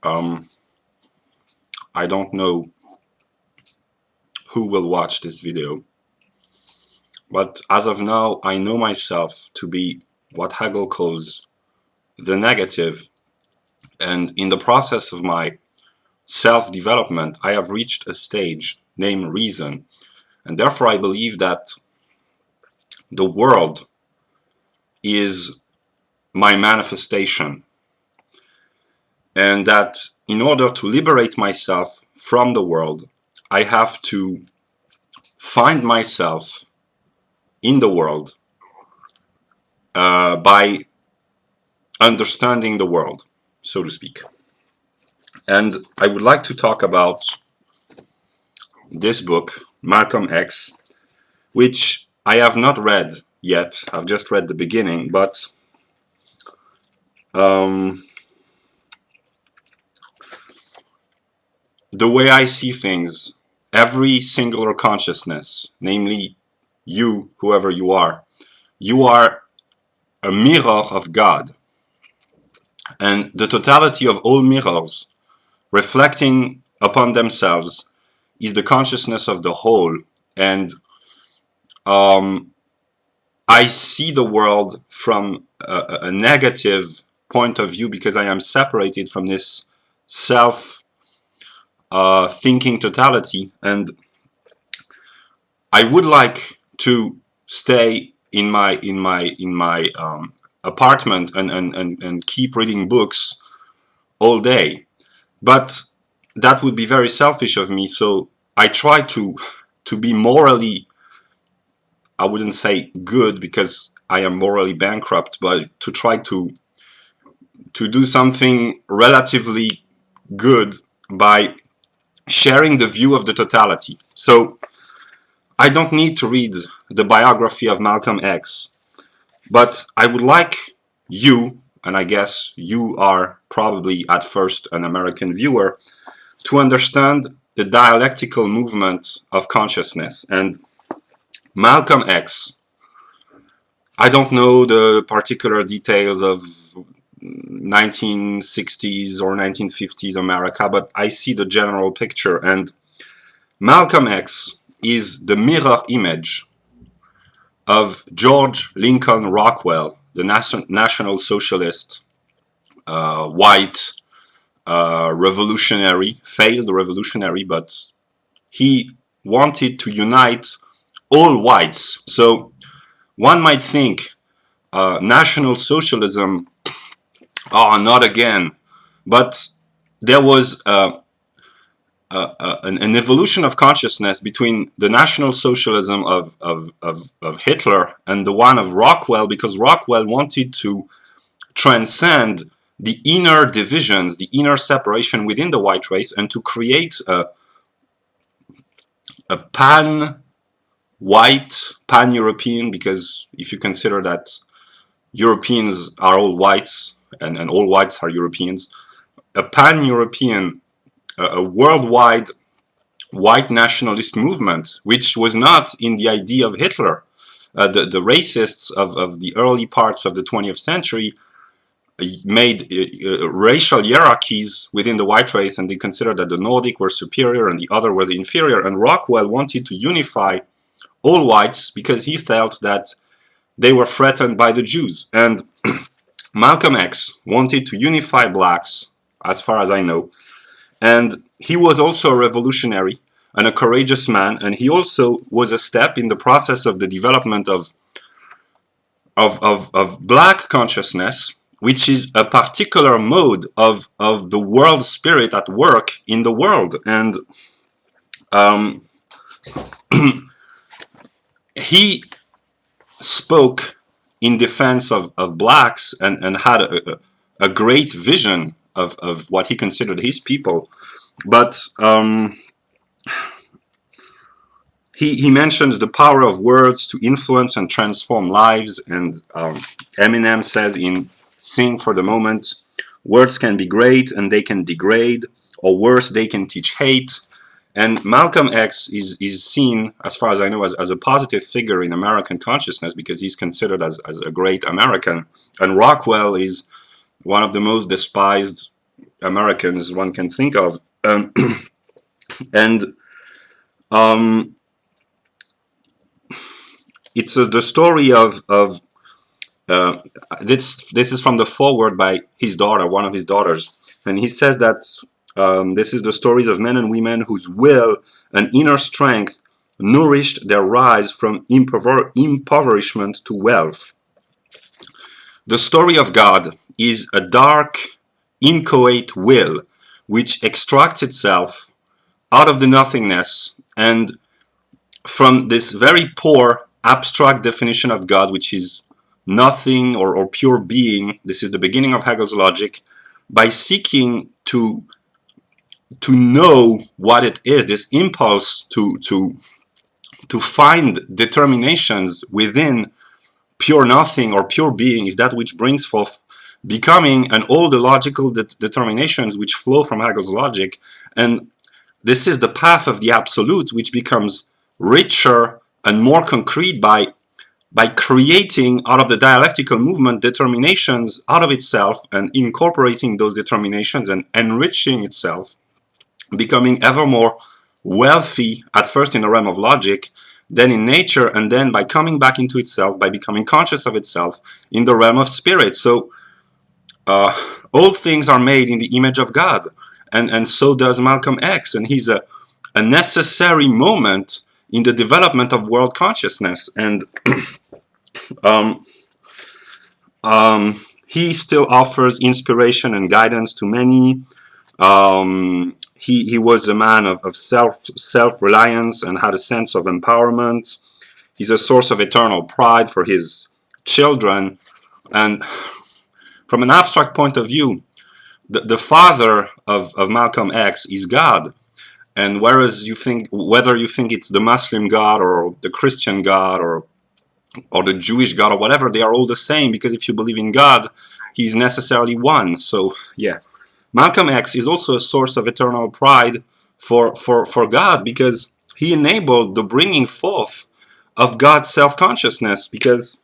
Um, I don't know who will watch this video, but as of now, I know myself to be what Hegel calls the negative, and in the process of my self-development, I have reached a stage named reason, and therefore I believe that the world is my manifestation, and that in order to liberate myself from the world, I have to find myself in the world by understanding the world, so to speak. And I would like to talk about this book, Malcolm X, which I have not read yet. I've just read the beginning, but the way I see things, every singular consciousness, namely you, whoever you are a mirror of God. And the totality of all mirrors reflecting upon themselves is the consciousness of the whole. And I see the world from a negative point of view because I am separated from this self thinking totality, and I would like to stay in my apartment and keep reading books all day, but that would be very selfish of me. So I try to be morally, I wouldn't say good because I am morally bankrupt, but to try to do something relatively good by sharing the view of the totality. So I don't need to read the biography of Malcolm X, but I would like you, and I guess you are probably at first an American viewer, to understand the dialectical movement of consciousness. And Malcolm X, I don't know the particular details of 1960s or 1950s America, but I see the general picture. And Malcolm X is the mirror image of George Lincoln Rockwell, the National Socialist, white revolutionary, failed revolutionary, but he wanted to unite all whites. So one might think National Socialism, not again, but there was an evolution of consciousness between the National Socialism of Hitler and the one of Rockwell, because Rockwell wanted to transcend the inner divisions, the inner separation within the white race, and to create a pan-white, pan-European, because if you consider that Europeans are all whites and all whites are Europeans, a pan-European, a worldwide white nationalist movement, which was not in the idea of Hitler. The racists of the early parts of the 20th century made racial hierarchies within the white race, and they considered that the Nordic were superior and the other were the inferior. And Rockwell wanted to unify all whites because he felt that they were threatened by the Jews. And Malcolm X wanted to unify blacks, as far as I know. And he was also a revolutionary and a courageous man, and he also was a step in the process of the development of black consciousness, which is a particular mode of the world spirit at work in the world. And he spoke in defense of blacks and had a great vision of what he considered his people. But he mentioned the power of words to influence and transform lives. And Eminem says in Sing for the Moment, words can be great and they can degrade, or worse, they can teach hate. And Malcolm X is seen, as far as I know, as a positive figure in American consciousness because he's considered as a great American. And Rockwell is one of the most despised Americans one can think of. And it's the story of this is from the foreword by his daughter, one of his daughters, and he says that this is the stories of men and women whose will and inner strength nourished their rise from impoverishment to wealth. The story of God is a dark, inchoate will which extracts itself out of the nothingness, and from this very poor abstract definition of God, which is nothing or pure being. This is the beginning of Hegel's logic. By seeking to know what it is, this impulse to find determinations within pure nothing or pure being is that which brings forth becoming, and all the logical determinations which flow from Hegel's logic. And this is the path of the absolute, which becomes richer and more concrete by creating out of the dialectical movement determinations out of itself and incorporating those determinations and enriching itself, becoming ever more wealthy, at first in the realm of logic, then in nature, and then by coming back into itself, by becoming conscious of itself in the realm of spirit. So all things are made in the image of God, and so does Malcolm X, and he's a necessary moment in the development of world consciousness. And he still offers inspiration and guidance to many. He was a man of self-reliance and had a sense of empowerment. He's a source of eternal pride for his children. And from an abstract point of view, the father of Malcolm X is God. And whereas whether you think it's the Muslim God or the Christian God or the Jewish God or whatever, they are all the same, because if you believe in God, he's necessarily one. So yeah, Malcolm X is also a source of eternal pride for God, because he enabled the bringing forth of God's self-consciousness, because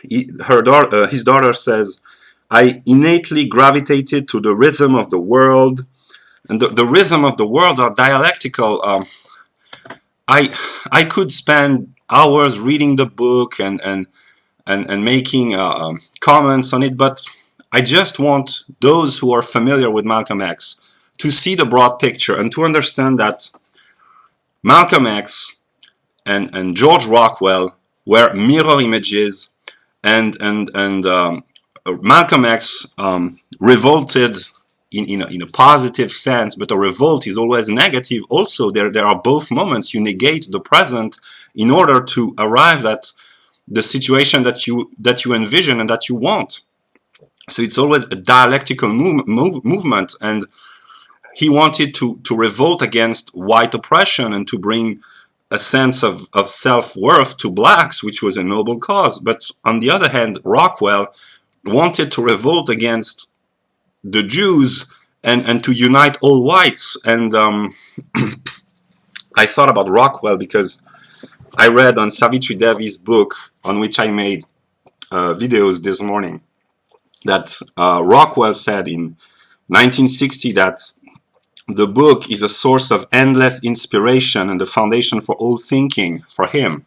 his daughter says, I innately gravitated to the rhythm of the world, and the rhythm of the world are dialectical. I could spend hours reading the book and making comments on it, but I just want those who are familiar with Malcolm X to see the broad picture and to understand that Malcolm X and George Rockwell were mirror images, and Malcolm X revolted in a positive sense, but a revolt is always negative. Also, there are both moments. You negate the present in order to arrive at the situation that you envision and that you want. So it's always a dialectical movement, and he wanted to revolt against white oppression and to bring a sense of self-worth to blacks, which was a noble cause. But on the other hand, Rockwell wanted to revolt against the Jews and to unite all whites. And I thought about Rockwell because I read on Savitri Devi's book, on which I made videos this morning, that Rockwell said in 1960 that the book is a source of endless inspiration and the foundation for all thinking for him.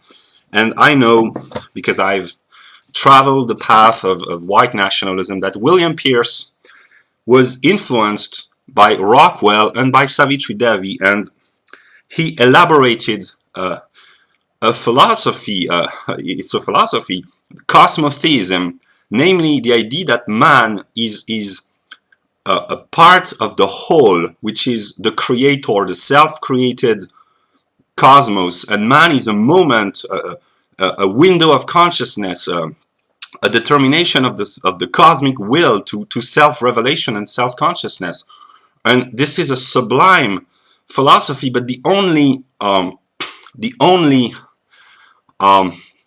And I know, because I've traveled the path of white nationalism, that William Pierce was influenced by Rockwell and by Savitri Devi, and he elaborated a philosophy, it's a philosophy, Cosmotheism, namely the idea that man is a part of the whole, which is the creator, the self-created cosmos, and man is a moment, a window of consciousness, a determination of the cosmic will to self-revelation and self-consciousness. And this is a sublime philosophy, but the only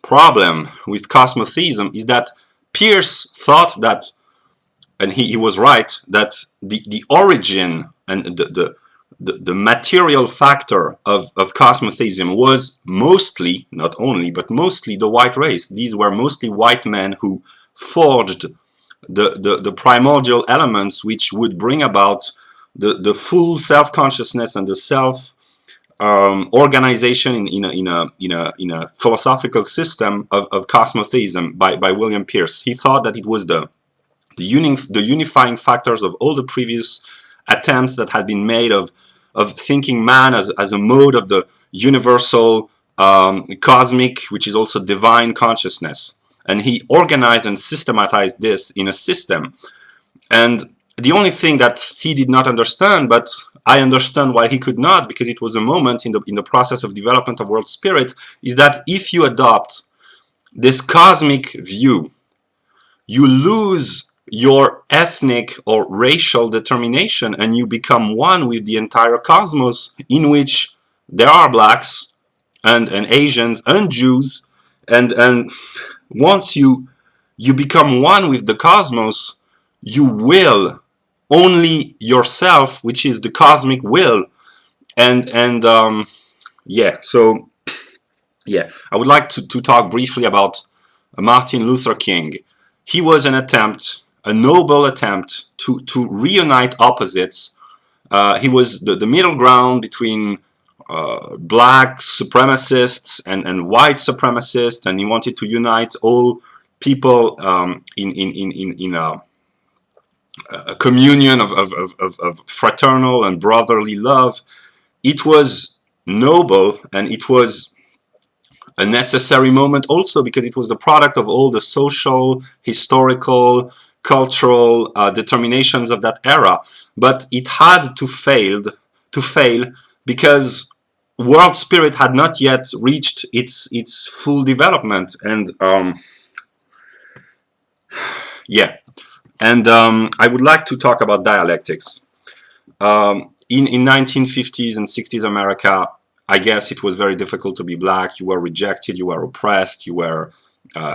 problem with Cosmotheism is that Pierce thought that, and he was right, that the origin and the material factor of Cosmotheism was mostly, not only, but mostly the white race. These were mostly white men who forged the primordial elements which would bring about the full self-consciousness and the self organization in a philosophical system of cosmotheism by William Pierce. He thought that it was the unifying factors of all the previous attempts that had been made of thinking man as a mode of the universal cosmic, which is also divine consciousness. And he organized and systematized this in a system. And the only thing that he did not understand, but I understand why he could not, because it was a moment in the process of development of world spirit, is that if you adopt this cosmic view, you lose your ethnic or racial determination and you become one with the entire cosmos, in which there are blacks and Asians and Jews, and once you become one with the cosmos, you will only yourself, which is the cosmic will. And yeah, so yeah, I would like to talk briefly about Martin Luther King. He was an attempt, a noble attempt to reunite opposites. He was the middle ground between black supremacists and white supremacists, and he wanted to unite all people in a communion of fraternal and brotherly love. It was noble, and it was a necessary moment also because it was the product of all the social, historical, cultural determinations of that era. But it had to fail because world spirit had not yet reached its full development. And yeah, and I would like to talk about dialectics. In 1950s and 60s America, I guess it was very difficult to be black. You were rejected, you were oppressed, you were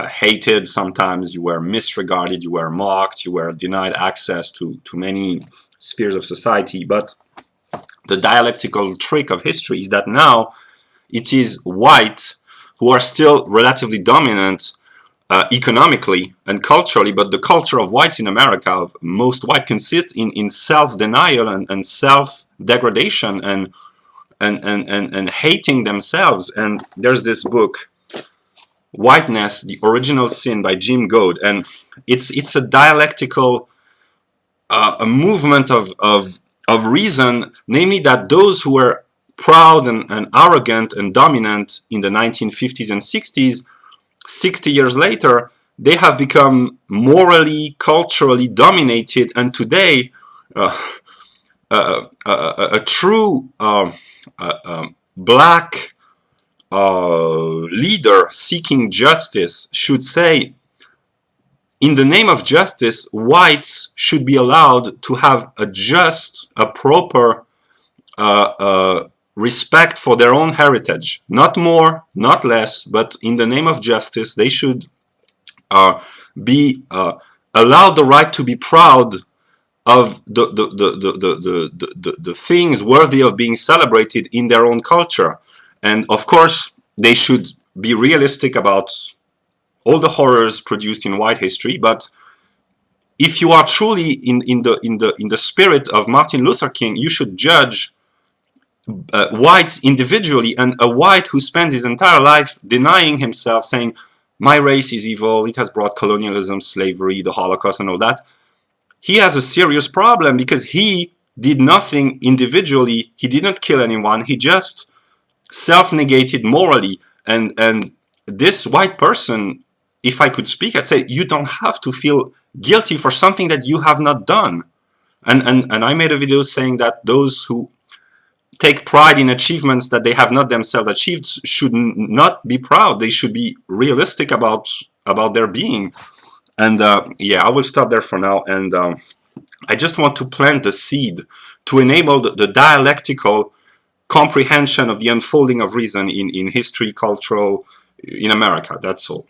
hated sometimes, you were misregarded, you were mocked, you were denied access to many spheres of society. But the dialectical trick of history is that now it is white who are still relatively dominant economically and culturally, but the culture of whites in America, of most white, consists in self-denial and self-degradation and hating themselves. And there's this book, Whiteness, The Original Sin by Jim Goad, and it's a dialectical a movement of reason, namely that those who were proud and arrogant and dominant in the 1950s and 60s, 60 years later, they have become morally, culturally dominated, and today a true black leader seeking justice should say, in the name of justice, whites should be allowed to have a just, a proper respect for their own heritage. Not more, not less, but in the name of justice, they should be allowed the right to be proud of the things worthy of being celebrated in their own culture. And of course, they should be realistic about all the horrors produced in white history. But if you are truly in the spirit of Martin Luther King, you should judge whites individually. And a white who spends his entire life denying himself, saying, my race is evil, it has brought colonialism, slavery, the Holocaust and all that, he has a serious problem, because he did nothing individually. He did not kill anyone. He just self-negated morally. And this white person, if I could speak, I'd say, you don't have to feel guilty for something that you have not done. And I made a video saying that those who take pride in achievements that they have not themselves achieved should not be proud. They should be realistic about their being. And yeah, I will stop there for now. And I just want to plant the seed to enable the dialectical comprehension of the unfolding of reason in history, cultural, in America. That's all.